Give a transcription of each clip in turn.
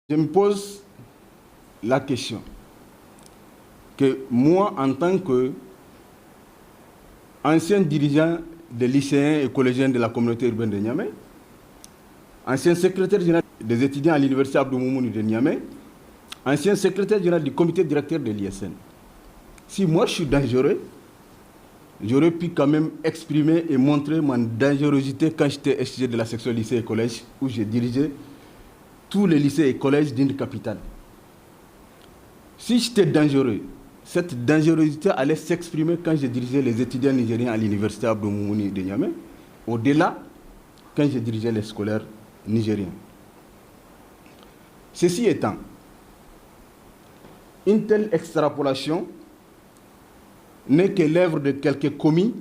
Je me pose la question que moi, en tant qu'ancien dirigeant des lycéens et collégiens de la communauté urbaine de Niamey, ancien secrétaire général des étudiants à l'université Abdou Moumouni de Niamey, ancien secrétaire général du comité directeur de l'ISN. Si moi je suis dangereux, j'aurais pu quand même exprimer et montrer mon dangerosité quand j'étais SG de la section lycée et collège, où j'ai dirigé tous les lycées et collèges d'une capitale. Si j'étais dangereux, cette dangerosité allait s'exprimer quand j'ai dirigé les étudiants nigériens à l'université Abdou Moumouni de Niamey, au-delà, quand j'ai dirigé les scolaires nigériens. Ceci étant, une telle extrapolation n'est que l'œuvre de quelques commis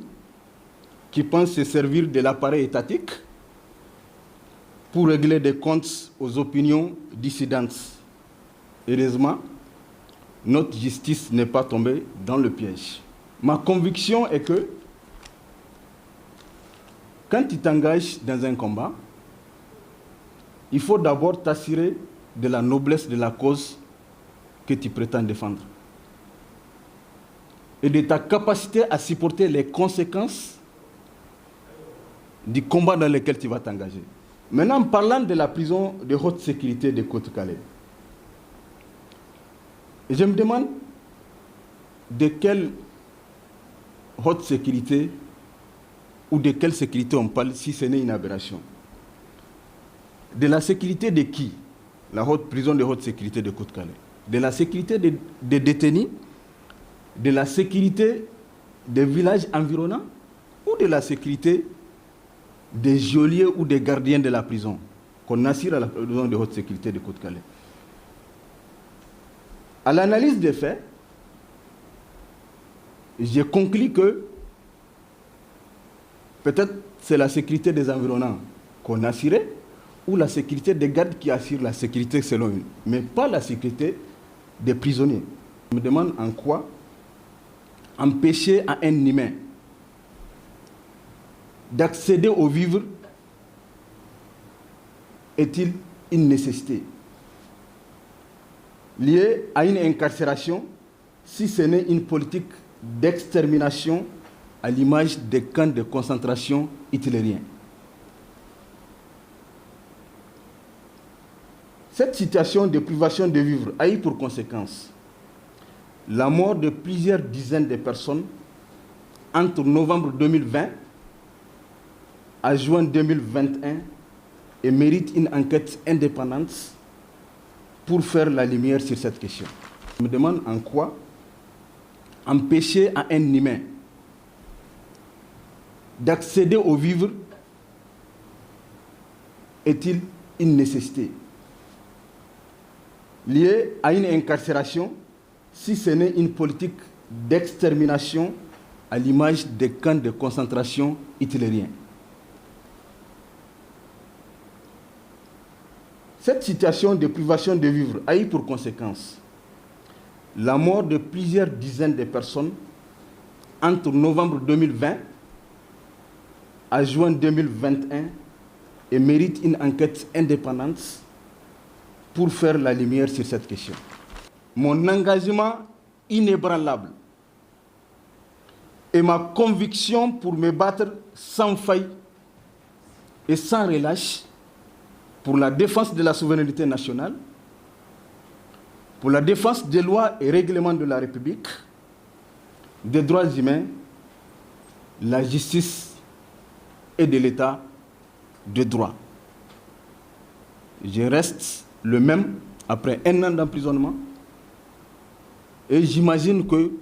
qui pensent se servir de l'appareil étatique pour régler des comptes aux opinions dissidentes. Heureusement, notre justice n'est pas tombée dans le piège. Ma conviction est que quand tu t'engages dans un combat, il faut d'abord t'assurer de la noblesse de la cause que tu prétends défendre et de ta capacité à supporter les conséquences du combat dans lequel tu vas t'engager. Maintenant, en parlant de la prison de haute sécurité de Côte-Calais, je me demande de quelle haute sécurité ou de quelle sécurité on parle si ce n'est une aberration. De la sécurité de qui? La haute prison de haute sécurité de Côte-Calais. De la sécurité des détenus, de la sécurité des villages environnants ou de la sécurité des geôliers ou des gardiens de la prison qu'on assure à la prison de haute sécurité de Côte-Calais. À l'analyse des faits, j'ai conclu que peut-être c'est la sécurité des environnants qu'on assurait ou la sécurité des gardes qui assurent la sécurité selon eux, mais pas la sécurité des prisonniers. Je me demande en quoi empêcher à un humain d'accéder aux vivres est-il une nécessité liée à une incarcération si ce n'est une politique d'extermination à l'image des camps de concentration hitlériens. Cette situation de privation de vivre a eu pour conséquence la mort de plusieurs dizaines de personnes entre novembre 2020 à juin 2021 et mérite une enquête indépendante pour faire la lumière sur cette question. Je me demande en quoi empêcher à un humain d'accéder aux vivres est-il une nécessité liée à une incarcération si ce n'est une politique d'extermination à l'image des camps de concentration hitlériens. Cette situation de privation de vivre a eu pour conséquence la mort de plusieurs dizaines de personnes entre novembre 2020 à juin 2021 et mérite une enquête indépendante pour faire la lumière sur cette question. Mon engagement inébranlable et ma conviction pour me battre sans faille et sans relâche pour la défense de la souveraineté nationale, pour la défense des lois et règlements de la République, des droits humains, la justice et de l'État de droit. Je reste le même après 1 an d'emprisonnement et j'imagine que